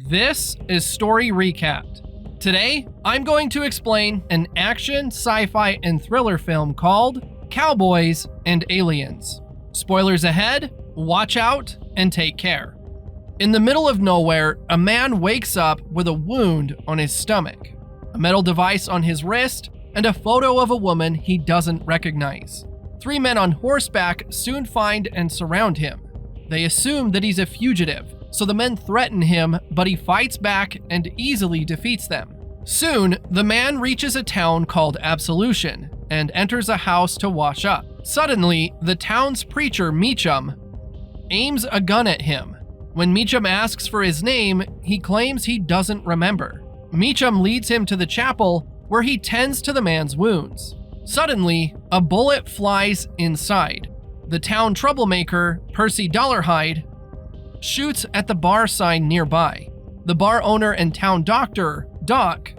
This is Story Recapped. Today, I'm going to explain an action, sci-fi, and thriller film called Cowboys and Aliens. Spoilers ahead, watch out, and take care. In the middle of nowhere, a man wakes up with a wound on his stomach, a metal device on his wrist, and a photo of a woman he doesn't recognize. 3 men on horseback soon find and surround him. They assume that he's a fugitive, so the men threaten him, but he fights back and easily defeats them. Soon, the man reaches a town called Absolution and enters a house to wash up. Suddenly, the town's preacher, Meacham, aims a gun at him. When Meacham asks for his name, he claims he doesn't remember. Meacham leads him to the chapel, where he tends to the man's wounds. Suddenly, a bullet flies inside. The town troublemaker, Percy Dolarhyde, shoots at the bar sign nearby. The bar owner and town doctor, Doc,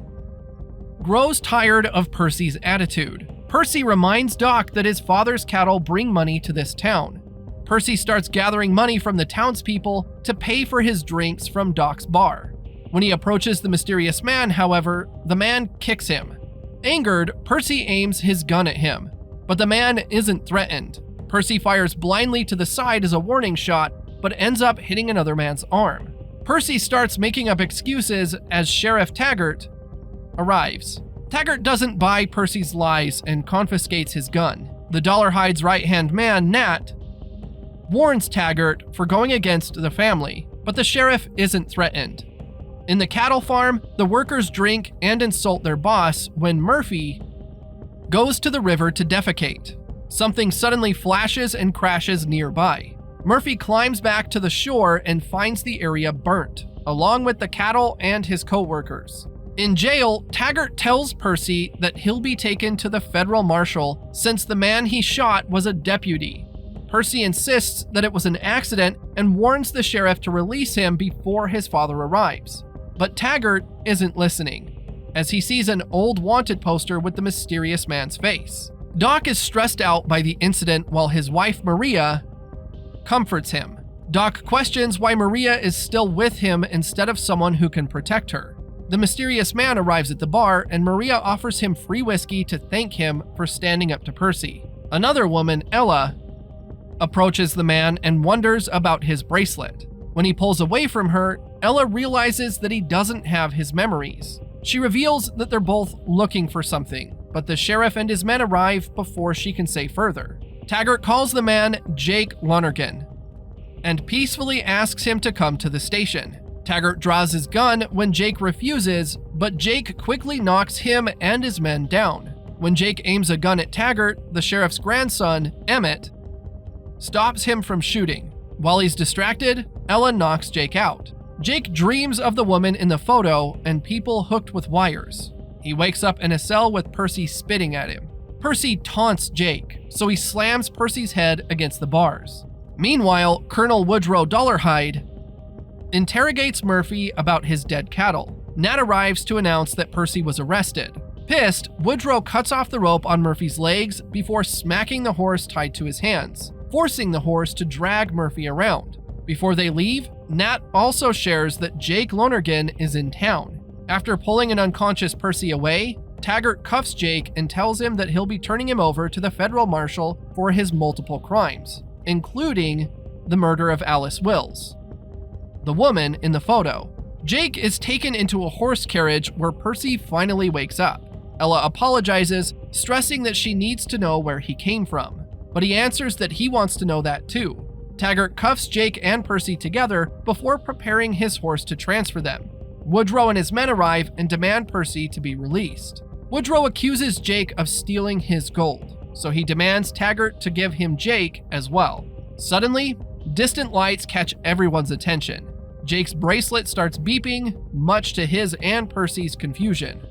grows tired of Percy's attitude. Percy reminds Doc that his father's cattle bring money to this town. Percy starts gathering money from the townspeople to pay for his drinks from Doc's bar. When he approaches the mysterious man, however, the man kicks him. Angered, Percy aims his gun at him, but the man isn't threatened. Percy fires blindly to the side as a warning shot, but ends up hitting another man's arm. Percy starts making up excuses as Sheriff Taggart arrives. Taggart doesn't buy Percy's lies and confiscates his gun. The Dolarhyde's right-hand man, Nat, warns Taggart for going against the family, but the sheriff isn't threatened. In the cattle farm, the workers drink and insult their boss when Murphy goes to the river to defecate. Something suddenly flashes and crashes nearby. Murphy climbs back to the shore and finds the area burnt, along with the cattle and his co-workers. In jail, Taggart tells Percy that he'll be taken to the federal marshal since the man he shot was a deputy. Percy insists that it was an accident and warns the sheriff to release him before his father arrives. But Taggart isn't listening, as he sees an old wanted poster with the mysterious man's face. Doc is stressed out by the incident while his wife Maria comforts him. Doc questions why Maria is still with him instead of someone who can protect her. The mysterious man arrives at the bar and Maria offers him free whiskey to thank him for standing up to Percy. Another woman, Ella, approaches the man and wonders about his bracelet. When he pulls away from her, Ella realizes that he doesn't have his memories. She reveals that they're both looking for something, but the sheriff and his men arrive before she can say further. Taggart calls the man Jake Lonergan and peacefully asks him to come to the station. Taggart draws his gun when Jake refuses, but Jake quickly knocks him and his men down. When Jake aims a gun at Taggart, the sheriff's grandson, Emmett, stops him from shooting. While he's distracted, Ella knocks Jake out. Jake dreams of the woman in the photo and people hooked with wires. He wakes up in a cell with Percy spitting at him. Percy taunts Jake, so he slams Percy's head against the bars. Meanwhile, Colonel Woodrow Dolarhyde interrogates Murphy about his dead cattle. Nat arrives to announce that Percy was arrested. Pissed, Woodrow cuts off the rope on Murphy's legs before smacking the horse tied to his hands, forcing the horse to drag Murphy around. Before they leave, Nat also shares that Jake Lonergan is in town. After pulling an unconscious Percy away, Taggart cuffs Jake and tells him that he'll be turning him over to the federal marshal for his multiple crimes, including the murder of Alice Wills, the woman in the photo. Jake is taken into a horse carriage where Percy finally wakes up. Ella apologizes, stressing that she needs to know where he came from, but he answers that he wants to know that too. Taggart cuffs Jake and Percy together before preparing his horse to transfer them. Woodrow and his men arrive and demand Percy to be released. Woodrow accuses Jake of stealing his gold, so he demands Taggart to give him Jake as well. Suddenly, distant lights catch everyone's attention. Jake's bracelet starts beeping, much to his and Percy's confusion.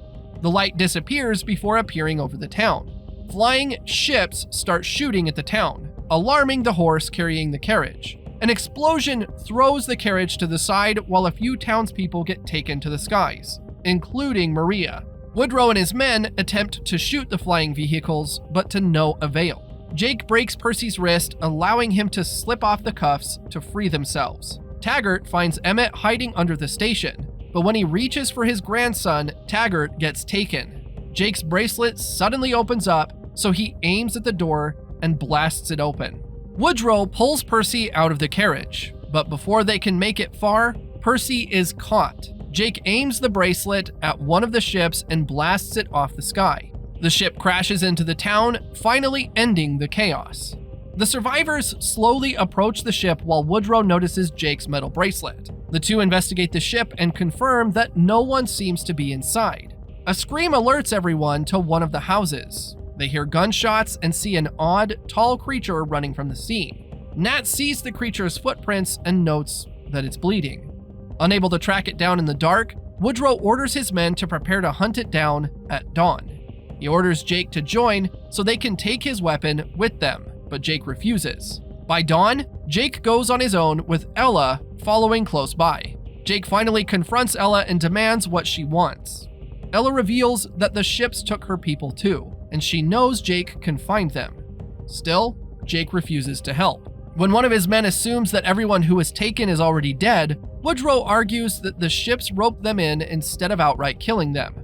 The light disappears before appearing over the town. Flying ships start shooting at the town, alarming the horse carrying the carriage. An explosion throws the carriage to the side while a few townspeople get taken to the skies, including Maria. Woodrow and his men attempt to shoot the flying vehicles, but to no avail. Jake breaks Percy's wrist, allowing him to slip off the cuffs to free themselves. Taggart finds Emmett hiding under the station, but when he reaches for his grandson, Taggart gets taken. Jake's bracelet suddenly opens up, so he aims at the door and blasts it open. Woodrow pulls Percy out of the carriage, but before they can make it far, Percy is caught. Jake aims the bracelet at one of the ships and blasts it off the sky. The ship crashes into the town, finally ending the chaos. The survivors slowly approach the ship while Woodrow notices Jake's metal bracelet. The two investigate the ship and confirm that no one seems to be inside. A scream alerts everyone to one of the houses. They hear gunshots and see an odd, tall creature running from the scene. Nat sees the creature's footprints and notes that it's bleeding. Unable to track it down in the dark, Woodrow orders his men to prepare to hunt it down at dawn. He orders Jake to join so they can take his weapon with them, but Jake refuses. By dawn, Jake goes on his own with Ella following close by. Jake finally confronts Ella and demands what she wants. Ella reveals that the ships took her people too, and she knows Jake can find them. Still, Jake refuses to help. When one of his men assumes that everyone who was taken is already dead, Woodrow argues that the ships roped them in instead of outright killing them.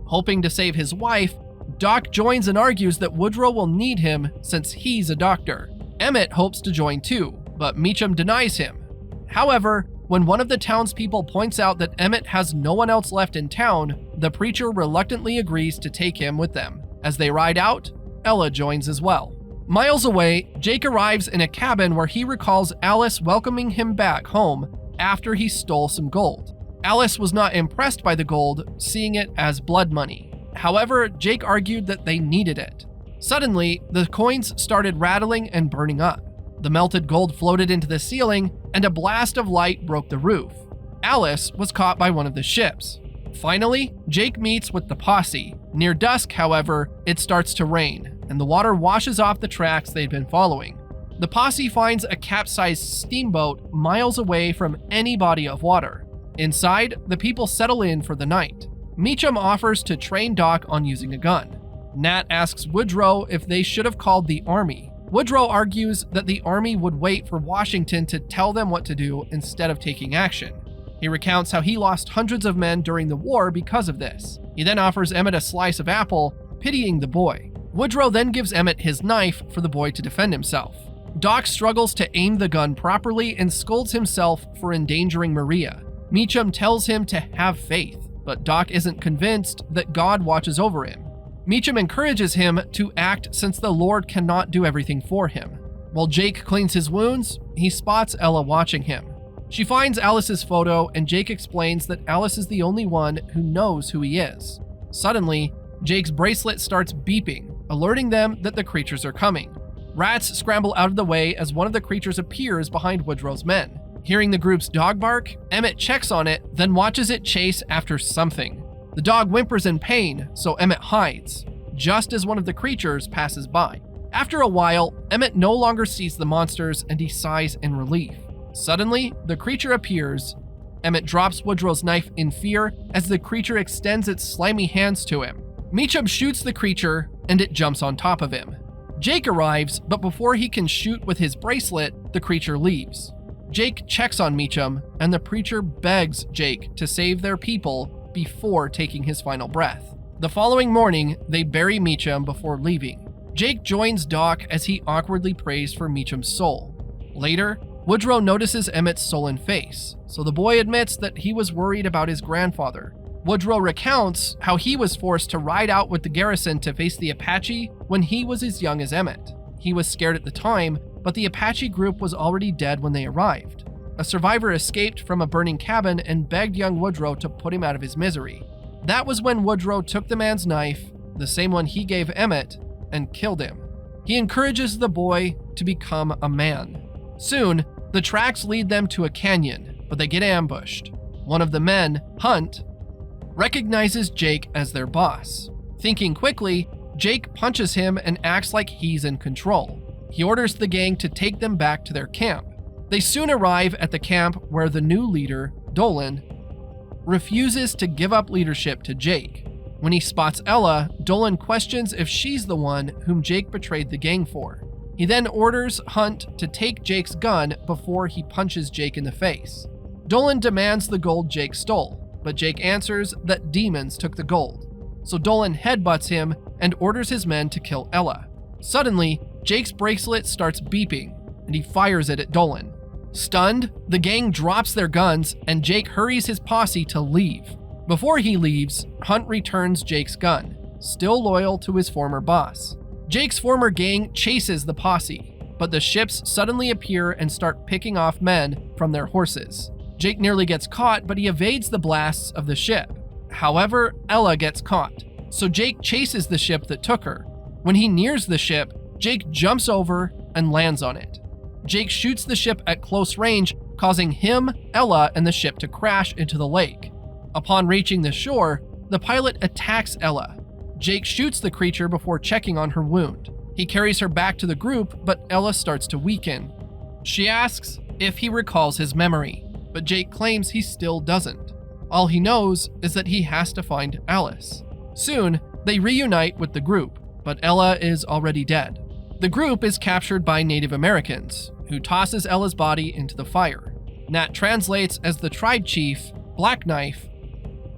Hoping to save his wife, Doc joins and argues that Woodrow will need him since he's a doctor. Emmett hopes to join too, but Meacham denies him. However, when one of the townspeople points out that Emmett has no one else left in town, the preacher reluctantly agrees to take him with them. As they ride out, Ella joins as well. Miles away, Jake arrives in a cabin where he recalls Alice welcoming him back home after he stole some gold. Alice was not impressed by the gold, seeing it as blood money. However, Jake argued that they needed it. Suddenly, the coins started rattling and burning up. The melted gold floated into the ceiling, and a blast of light broke the roof. Alice was caught by one of the ships. Finally, Jake meets with the posse. Near dusk, however, it starts to rain, and the water washes off the tracks they'd been following. The posse finds a capsized steamboat miles away from any body of water. Inside, the people settle in for the night. Meacham offers to train Doc on using a gun. Nat asks Woodrow if they should have called the army. Woodrow argues that the army would wait for Washington to tell them what to do instead of taking action. He recounts how he lost hundreds of men during the war because of this. He then offers Emmett a slice of apple, pitying the boy. Woodrow then gives Emmett his knife for the boy to defend himself. Doc struggles to aim the gun properly and scolds himself for endangering Maria. Meacham tells him to have faith, but Doc isn't convinced that God watches over him. Meacham encourages him to act since the Lord cannot do everything for him. While Jake cleans his wounds, he spots Ella watching him. She finds Alice's photo, and Jake explains that Alice is the only one who knows who he is. Suddenly, Jake's bracelet starts beeping, alerting them that the creatures are coming. Rats scramble out of the way as one of the creatures appears behind Woodrow's men. Hearing the group's dog bark, Emmett checks on it, then watches it chase after something. The dog whimpers in pain, so Emmett hides, just as one of the creatures passes by. After a while, Emmett no longer sees the monsters and he sighs in relief. Suddenly, the creature appears. Emmett drops Woodrow's knife in fear as the creature extends its slimy hands to him. Meacham shoots the creature and it jumps on top of him. Jake arrives, but before he can shoot with his bracelet, the creature leaves. Jake checks on Meacham, and the preacher begs Jake to save their people before taking his final breath. The following morning, they bury Meacham before leaving. Jake joins Doc as he awkwardly prays for Meacham's soul. Later, Woodrow notices Emmett's sullen face, so the boy admits that he was worried about his grandfather. Woodrow recounts how he was forced to ride out with the garrison to face the Apache when he was as young as Emmett. He was scared at the time, but the Apache group was already dead when they arrived. A survivor escaped from a burning cabin and begged young Woodrow to put him out of his misery. That was when Woodrow took the man's knife, the same one he gave Emmett, and killed him. He encourages the boy to become a man. Soon, the tracks lead them to a canyon, but they get ambushed. One of the men, Hunt, recognizes Jake as their boss. Thinking quickly, Jake punches him and acts like he's in control. He orders the gang to take them back to their camp. They soon arrive at the camp where the new leader, Dolan, refuses to give up leadership to Jake. When he spots Ella, Dolan questions if she's the one whom Jake betrayed the gang for. He then orders Hunt to take Jake's gun before he punches Jake in the face. Dolan demands the gold Jake stole, but Jake answers that demons took the gold. So Dolan headbutts him and orders his men to kill Ella. Suddenly, Jake's bracelet starts beeping, and he fires it at Dolan. Stunned, the gang drops their guns, and Jake hurries his posse to leave. Before he leaves, Hunt returns Jake's gun, still loyal to his former boss. Jake's former gang chases the posse, but the ships suddenly appear and start picking off men from their horses. Jake nearly gets caught, but he evades the blasts of the ship. However, Ella gets caught, so Jake chases the ship that took her. When he nears the ship, Jake jumps over and lands on it. Jake shoots the ship at close range, causing him, Ella, and the ship to crash into the lake. Upon reaching the shore, the pilot attacks Ella. Jake shoots the creature before checking on her wound. He carries her back to the group, but Ella starts to weaken. She asks if he recalls his memory, but Jake claims he still doesn't. All he knows is that he has to find Alice. Soon, they reunite with the group, but Ella is already dead. The group is captured by Native Americans, who tosses Ella's body into the fire. Nat translates as the tribe chief, Black Knife,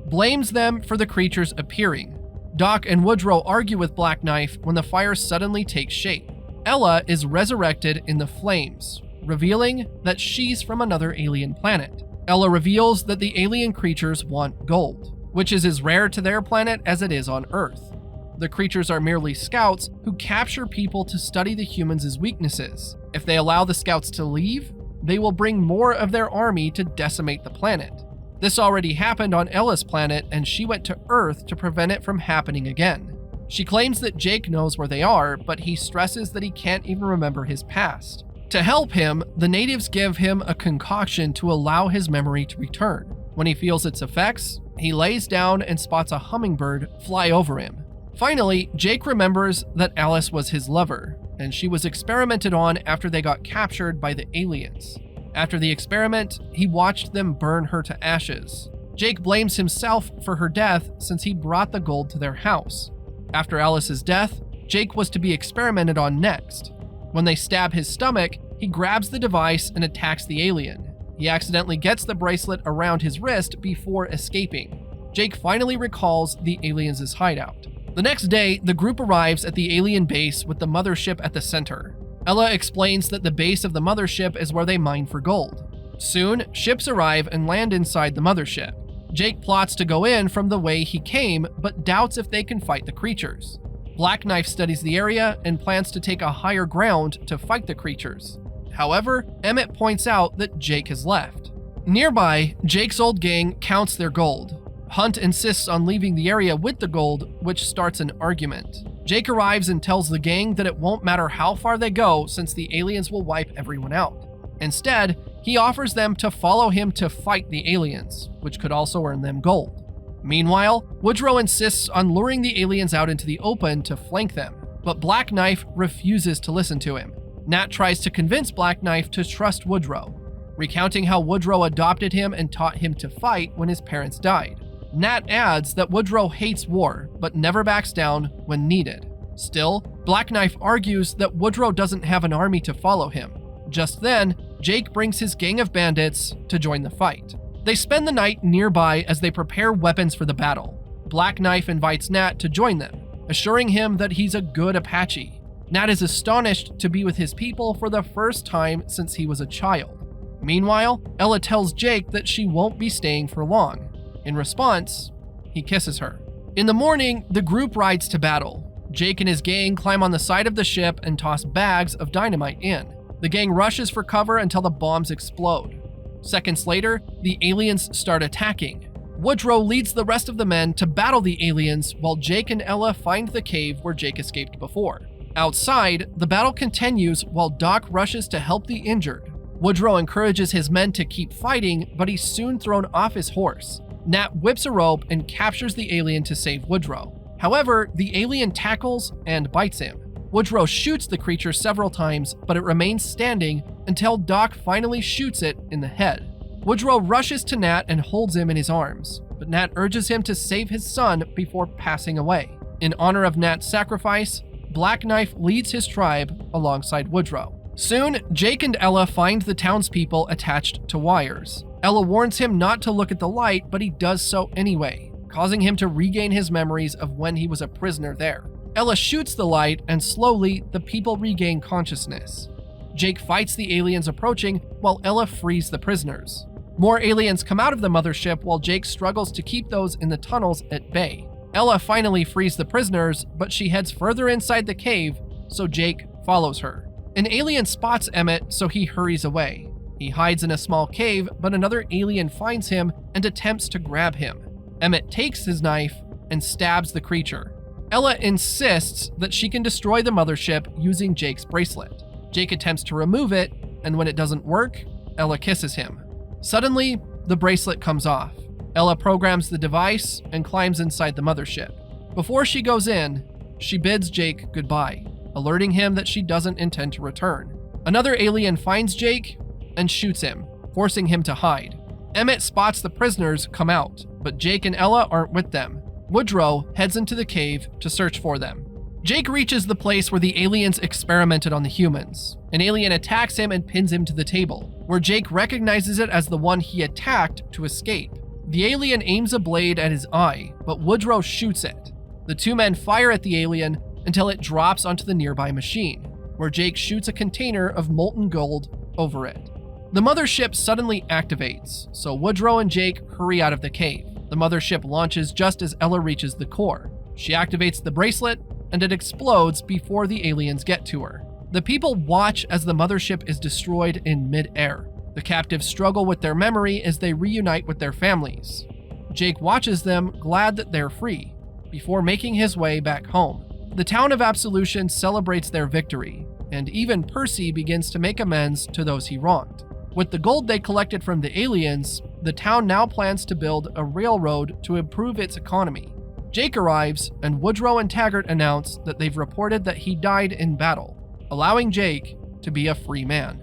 blames them for the creatures appearing. Doc and Woodrow argue with Black Knife when the fire suddenly takes shape. Ella is resurrected in the flames, revealing that she's from another alien planet. Ella reveals that the alien creatures want gold, which is as rare to their planet as it is on Earth. The creatures are merely scouts who capture people to study the humans' weaknesses. If they allow the scouts to leave, they will bring more of their army to decimate the planet. This already happened on Ella's planet, and she went to Earth to prevent it from happening again. She claims that Jake knows where they are, but he stresses that he can't even remember his past. To help him, the natives give him a concoction to allow his memory to return. When he feels its effects, he lays down and spots a hummingbird fly over him. Finally, Jake remembers that Alice was his lover, and she was experimented on after they got captured by the aliens. After the experiment, he watched them burn her to ashes. Jake blames himself for her death since he brought the gold to their house. After Alice's death, Jake was to be experimented on next. When they stab his stomach, he grabs the device and attacks the alien. He accidentally gets the bracelet around his wrist before escaping. Jake finally recalls the aliens' hideout. The next day, the group arrives at the alien base with the mothership at the center. Ella explains that the base of the mothership is where they mine for gold. Soon, ships arrive and land inside the mothership. Jake plots to go in from the way he came, but doubts if they can fight the creatures. Black Knife studies the area and plans to take a higher ground to fight the creatures. However, Emmett points out that Jake has left. Nearby, Jake's old gang counts their gold. Hunt insists on leaving the area with the gold, which starts an argument. Jake arrives and tells the gang that it won't matter how far they go since the aliens will wipe everyone out. Instead, he offers them to follow him to fight the aliens, which could also earn them gold. Meanwhile, Woodrow insists on luring the aliens out into the open to flank them, but Black Knife refuses to listen to him. Nat tries to convince Black Knife to trust Woodrow, recounting how Woodrow adopted him and taught him to fight when his parents died. Nat adds that Woodrow hates war, but never backs down when needed. Still, Black Knife argues that Woodrow doesn't have an army to follow him. Just then, Jake brings his gang of bandits to join the fight. They spend the night nearby as they prepare weapons for the battle. Black Knife invites Nat to join them, assuring him that he's a good Apache. Nat is astonished to be with his people for the first time since he was a child. Meanwhile, Ella tells Jake that she won't be staying for long. In response, he kisses her. In the morning, the group rides to battle. Jake and his gang climb on the side of the ship and toss bags of dynamite in. The gang rushes for cover until the bombs explode. Seconds later, the aliens start attacking. Woodrow leads the rest of the men to battle the aliens while Jake and Ella find the cave where Jake escaped before. Outside, the battle continues while Doc rushes to help the injured. Woodrow encourages his men to keep fighting, but he's soon thrown off his horse. Nat whips a rope and captures the alien to save Woodrow. However, the alien tackles and bites him. Woodrow shoots the creature several times, but it remains standing until Doc finally shoots it in the head. Woodrow rushes to Nat and holds him in his arms, but Nat urges him to save his son before passing away. In honor of Nat's sacrifice, Black Knife leads his tribe alongside Woodrow. Soon, Jake and Ella find the townspeople attached to wires. Ella warns him not to look at the light, but he does so anyway, causing him to regain his memories of when he was a prisoner there. Ella shoots the light, and slowly, the people regain consciousness. Jake fights the aliens approaching while Ella frees the prisoners. More aliens come out of the mothership while Jake struggles to keep those in the tunnels at bay. Ella finally frees the prisoners, but she heads further inside the cave, so Jake follows her. An alien spots Emmett, so he hurries away. He hides in a small cave, but another alien finds him and attempts to grab him. Emmett takes his knife and stabs the creature. Ella insists that she can destroy the mothership using Jake's bracelet. Jake attempts to remove it, and when it doesn't work, Ella kisses him. Suddenly, the bracelet comes off. Ella programs the device and climbs inside the mothership. Before she goes in, she bids Jake goodbye, alerting him that she doesn't intend to return. Another alien finds Jake and shoots him, forcing him to hide. Emmett spots the prisoners come out, but Jake and Ella aren't with them. Woodrow heads into the cave to search for them. Jake reaches the place where the aliens experimented on the humans. An alien attacks him and pins him to the table, where Jake recognizes it as the one he attacked to escape. The alien aims a blade at his eye, but Woodrow shoots it. The two men fire at the alien until it drops onto the nearby machine, where Jake shoots a container of molten gold over it. The mothership suddenly activates, so Woodrow and Jake hurry out of the cave. The mothership launches just as Ella reaches the core. She activates the bracelet, and it explodes before the aliens get to her. The people watch as the mothership is destroyed in mid-air. The captives struggle with their memory as they reunite with their families. Jake watches them, glad that they're free, before making his way back home. The town of Absolution celebrates their victory, and even Percy begins to make amends to those he wronged. With the gold they collected from the aliens, the town now plans to build a railroad to improve its economy. Jake arrives, and Woodrow and Taggart announce that they've reported that he died in battle, allowing Jake to be a free man.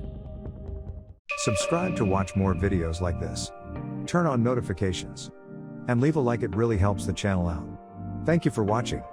Subscribe to watch more videos like this. Turn on notifications. And leave a like, it really helps the channel out. Thank you for watching.